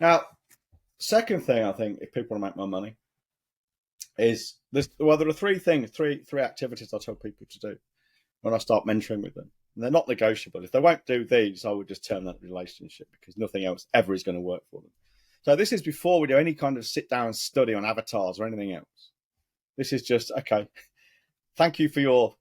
Now, second thing I think, if people want to make more money, is this. Well, there are three things, three activities I tell people to do when I start mentoring with them. And they're not negotiable. If they won't do these, I would just terminate the relationship because nothing else ever is going to work for them. So this is before we do any kind of sit down study on avatars or anything else. This is just, okay, thank you for your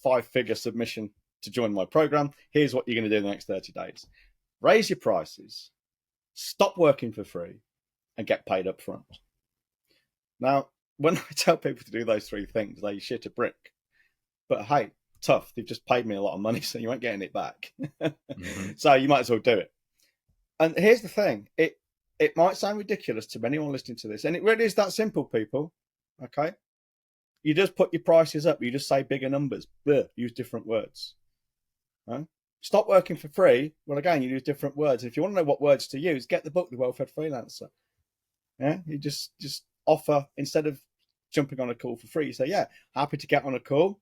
5-figure submission to join my program. Here's what you're going to do in the next 30 days. Raise your prices, stop working for free, and get paid up front. Now, when I tell people to do those three things, they shit a brick. But hey, tough. They've just paid me a lot of money, so you ain't getting it back. Mm-hmm. So you might as well do it. And here's the thing. It might sound ridiculous to anyone listening to this, and it really is that simple, people. Okay? You just put your prices up. You just say bigger numbers. Use different words. Right? Stop working for free. Well, again, you use different words. If you want to know what words to use, get the book, The Well-Fed Freelancer. Yeah? You just offer, instead of jumping on a call for free, you say, yeah, happy to get on a call.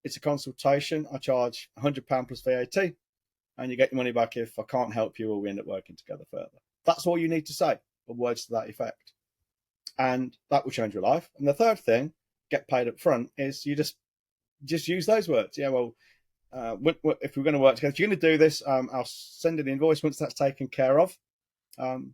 It's a consultation. I charge £100 plus VAT, and you get your money back if I can't help you or we end up working together further. That's all you need to say, or words to that effect. And that will change your life. And the third thing, get paid up front, is you just use those words. Yeah, well, if we're going to work together, if you're going to do this, I'll send you the invoice. Once that's taken care of,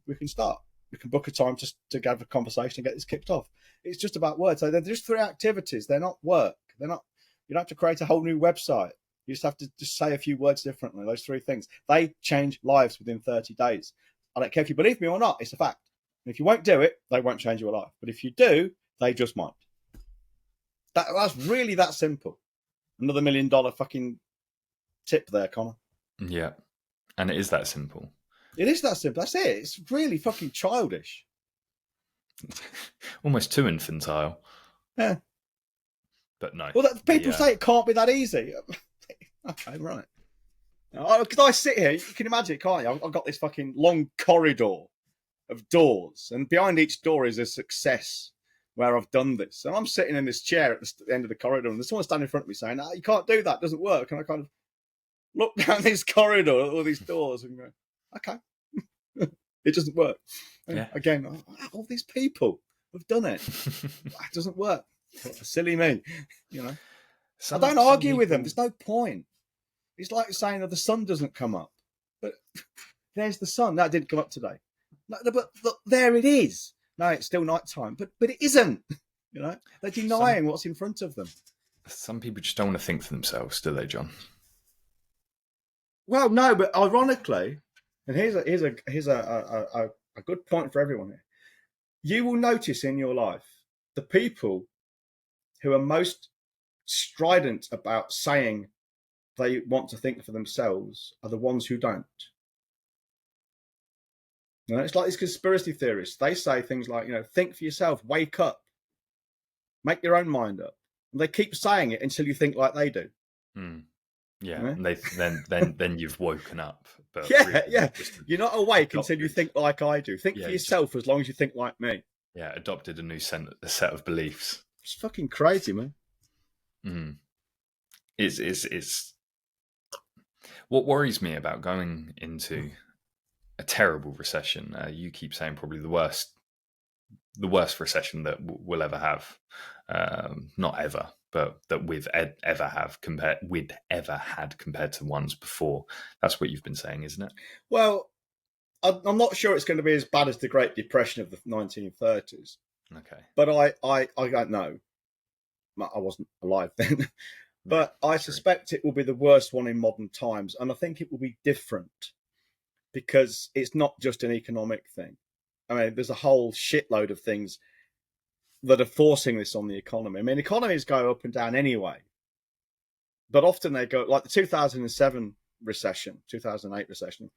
we can start. We can book a time just to have a conversation and get this kicked off. It's just about words. So they're just three activities. They're not work. They're not. You don't have to create a whole new website. You just have to just say a few words differently. Those three things. They change lives within 30 days. I don't care if you believe me or not. It's a fact. And if you won't do it, they won't change your life. But if you do, they just might. That's really that simple. Another $1 million fucking tip there, Connor. Yeah. And it is that simple. It is that simple. That's it. It's really fucking childish. Almost too infantile. Yeah. But no. Well, people say it can't be that easy. Okay, right. Because I sit here, you can imagine it, can't you? I've got this fucking long corridor of doors, and behind each door is a success where I've done this. And I'm sitting in this chair at the end of the corridor, and there's someone standing in front of me saying, you can't do that, it doesn't work. And I kind of look down this corridor at all these doors and go, okay, it doesn't work. And yeah. Again, all these people have done it. It doesn't work. Silly me, you know. I don't argue with them. There's no point. It's like saying that the sun doesn't come up. But there's the sun. That didn't come up today. But look, there it is. No, it's still nighttime. But it isn't. You know, they're denying what's in front of them. Some people just don't want to think for themselves, do they, John? Well, no, but ironically, and here's a good point for everyone here. You will notice in your life the people who are most strident about saying they want to think for themselves are the ones who don't. You know, it's like these conspiracy theorists. They say things like, think for yourself, wake up, make your own mind up. And they keep saying it until you think like they do. Yeah, and then you've woken up. But yeah, really, yeah. You're not awake until you think like I do. Think for yourself as long as you think like me. Yeah, adopted a new set of beliefs. It's fucking crazy, man. It's what worries me about going into a terrible recession. You keep saying probably the worst recession that we'll ever have. Not ever, but that we've ever had compared to ones before. That's what you've been saying, isn't it? Well, I'm not sure it's going to be as bad as the Great Depression of the 1930s. Okay. But I don't know. I wasn't alive then. But I suspect it will be the worst one in modern times. And I think it will be different because it's not just an economic thing. I mean, there's a whole shitload of things that are forcing this on the economy. I mean, economies go up and down anyway. But often they go, like the 2007 recession, 2008 recession,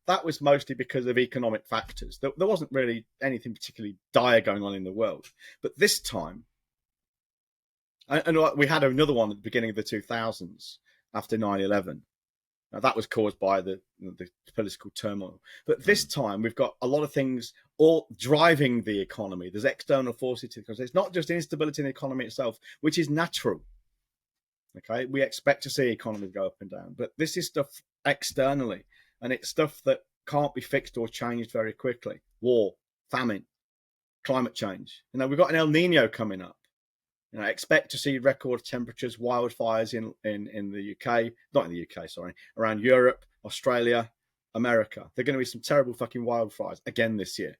that was mostly because of economic factors. There wasn't really anything particularly dire going on in the world. But this time, and we had another one at the beginning of the 2000s after 9/11. Now, that was caused by the political turmoil. But this time, we've got a lot of things all driving the economy. There's external forces because it's not just instability in the economy itself, which is natural. Okay, we expect to see economies go up and down, but this is stuff externally, and it's stuff that can't be fixed or changed very quickly. War, famine, climate change. We've got an El Nino coming up. Expect to see record temperatures, wildfires in the UK, not in the UK, sorry, around Europe, Australia, America. There are going to be some terrible fucking wildfires again this year.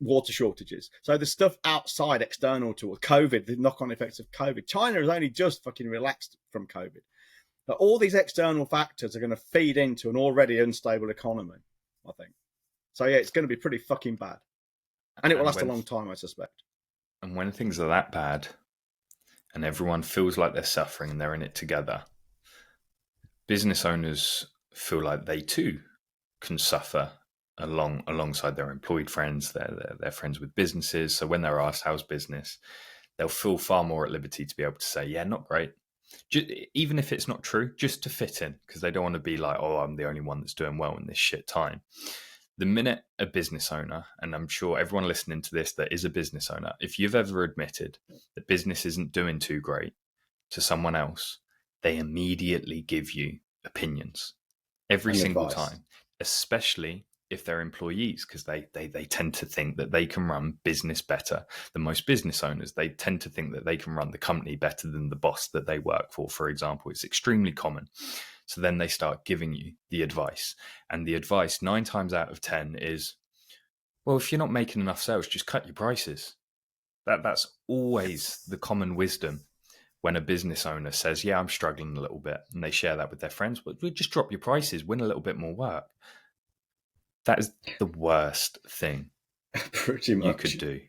Water shortages. So the stuff outside, external to COVID, the knock-on effects of COVID. China has only just fucking relaxed from COVID. But all these external factors are going to feed into an already unstable economy, I think. So yeah, it's going to be pretty fucking bad. And it will last a long time, I suspect. And when things are that bad and everyone feels like they're suffering and they're in it together, business owners feel like they too can suffer alongside their employed friends, their friends with businesses. So when they're asked how's business, they'll feel far more at liberty to be able to say, yeah, not great. Even if it's not true, just to fit in, because they don't want to be like, oh, I'm the only one that's doing well in this shit time. The minute a business owner, and I'm sure everyone listening to this that is a business owner, if you've ever admitted that business isn't doing too great to someone else, they immediately give you opinions every single time, especially if they're employees, because they tend to think that they can run business better than most business owners. They tend to think that they can run the company better than the boss that they work for example. It's extremely common. So then they start giving you the advice. And the advice 9 times out of 10 is, well, if you're not making enough sales, just cut your prices. That's always the common wisdom when a business owner says, yeah, I'm struggling a little bit. And they share that with their friends. Well, just drop your prices, win a little bit more work. That is the worst thing pretty much you could do.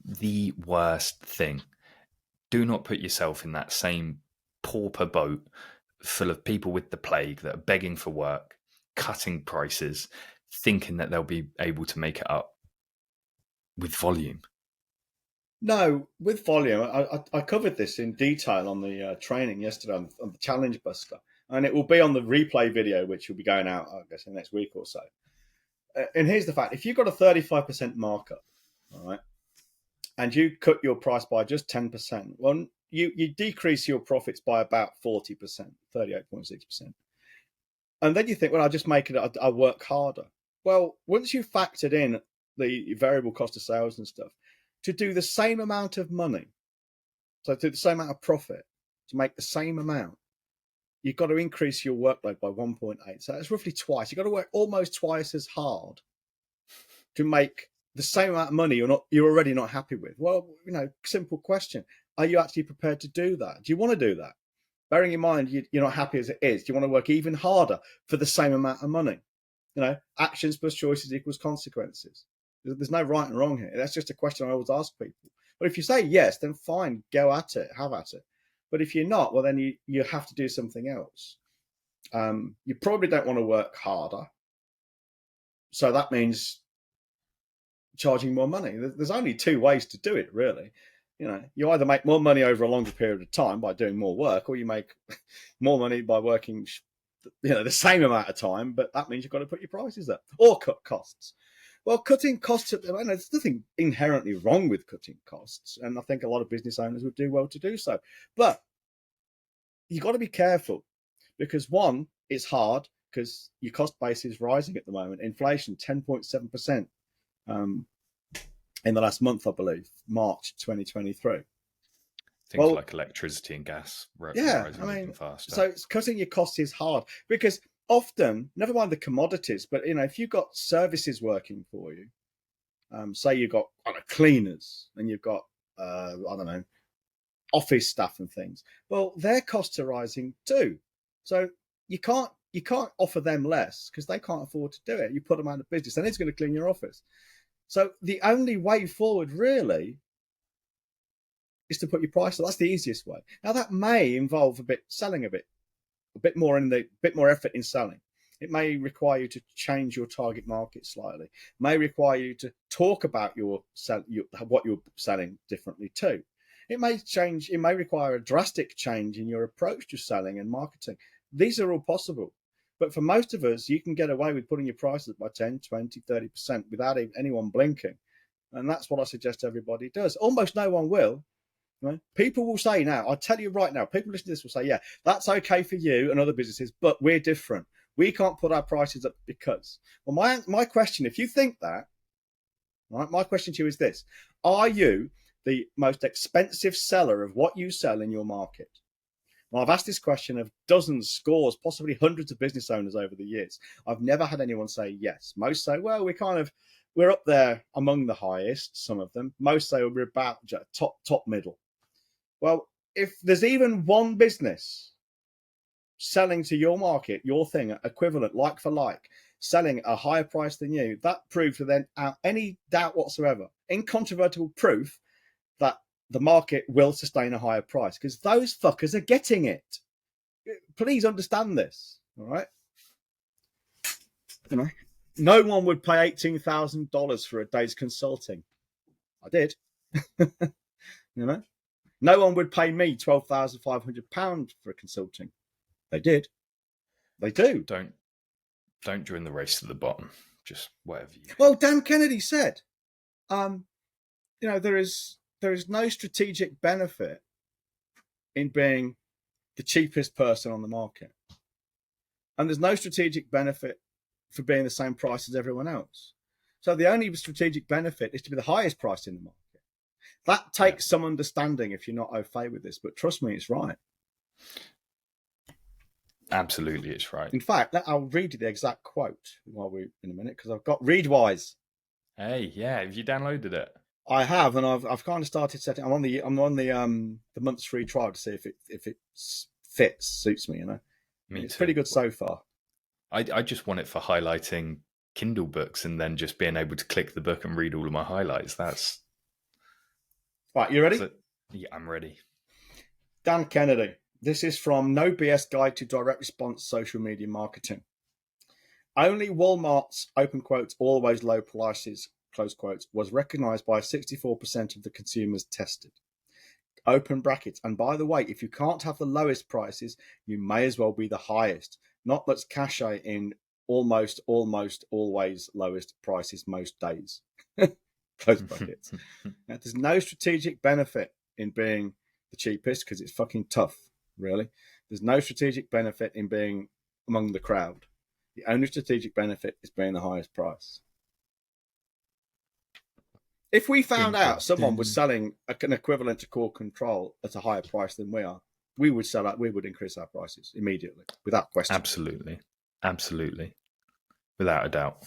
The worst thing. Do not put yourself in that same pauper boat full of people with the plague that are begging for work, cutting prices, thinking that they'll be able to make it up with volume. No, with volume. I covered this in detail on the training yesterday on the Challenge Buster, and it will be on the replay video, which will be going out, I guess, in the next week or so. And here's the fact. If you've got a 35% markup, all right, and you cut your price by just 10%, well, you decrease your profits by about 40%, 38.6%. And then you think, well, I'll just make it, I'll work harder. Well, once you've factored in the variable cost of sales and stuff, to do the same amount of money, so to do the same amount of profit, to make the same amount, you've got to increase your workload by 1.8. So that's roughly twice. You've got to work almost twice as hard to make the same amount of money you're already not happy with. Well, simple question. Are you actually prepared to do that? Do you want to do that? Bearing in mind you're not happy as it is, do you want to work even harder for the same amount of money? Actions plus choices equals consequences. There's no right and wrong here. That's just a question I always ask people. But if you say yes, then fine, go at it, have at it. But if you're not, well, then you have to do something else. You probably don't want to work harder. So that means charging more money. There's only 2 ways to do it, really. You either make more money over a longer period of time by doing more work, or you make more money by working the same amount of time, but that means you've got to put your prices up or cut costs. Well, cutting costs, there's nothing inherently wrong with cutting costs, and I think a lot of business owners would do well to do so. But you've got to be careful, because one, it's hard because your cost base is rising at the moment. Inflation, 10.7%. In the last month, I believe, March 2023. Things like electricity and gas rising even faster. So cutting your costs is hard, because often, never mind the commodities, but if you've got services working for you, say you've got cleaners and you've got office staff and things, well, their costs are rising too. So you can't offer them less because they can't afford to do it. You put them out of business, and it's going to clean your office. So the only way forward, really, is to put your price up. That's the easiest way. Now, that may involve selling a bit more effort in selling. It may require you to change your target market slightly. It may require you to talk about what you're selling differently too. It may require a drastic change in your approach to selling and marketing. These are all possible. But for most of us, you can get away with putting your prices up by 10, 20, 30% without anyone blinking. And that's what I suggest everybody does. Almost no one will. Right? People will say now, I'll tell you right now, people listening to this will say, yeah, that's okay for you and other businesses, but we're different. We can't put our prices up because. Well, my question, if you think that, right, my question to you is this: are you the most expensive seller of what you sell in your market? Well, I've asked this question of dozens, scores, possibly hundreds of business owners over the years. I've never had anyone say yes. Most say, well, we're up there among the highest, some of them. Most say we're about top middle. Well, if there's even one business selling to your market, your thing, equivalent, like for like, selling a higher price than you, that proves without any doubt whatsoever, incontrovertible proof that the market will sustain a higher price because those fuckers are getting it. Please understand this, all right? You know, no one would pay $18,000 for a day's consulting. I did. You know, no one would pay me £12,500 for consulting. They did. They do. Don't join the race to the bottom. Just whatever you. Well, Dan Kennedy said, there is no strategic benefit in being the cheapest person on the market, and there's no strategic benefit for being the same price as everyone else. So the only strategic benefit is to be the highest price in the market. That takes some understanding if you're not au fait with this, but trust me, it's right. Absolutely, it's right. In fact, I'll read you the exact quote while we're in a minute because I've got Readwise. Hey, yeah, have you downloaded it? I have, and I've kind of started setting. I'm on the month's free trial to see if it suits me. It's pretty good so far. I just want it for highlighting Kindle books and then just being able to click the book and read all of my highlights. That's right. You ready? Yeah, I'm ready. Dan Kennedy. This is from No BS Guide to Direct Response Social Media Marketing. Only Walmart's, open quotes, always low prices, close quotes, was recognized by 64% of the consumers tested. Open brackets. And by the way, if you can't have the lowest prices, you may as well be the highest. Not that's cachet in almost always lowest prices most days. Close brackets. Now, there's no strategic benefit in being the cheapest because it's fucking tough. Really, there's no strategic benefit in being among the crowd. The only strategic benefit is being the highest price. If we found out someone was selling an equivalent to core control at a higher price than we are, we would increase our prices immediately without question. Absolutely, without a doubt.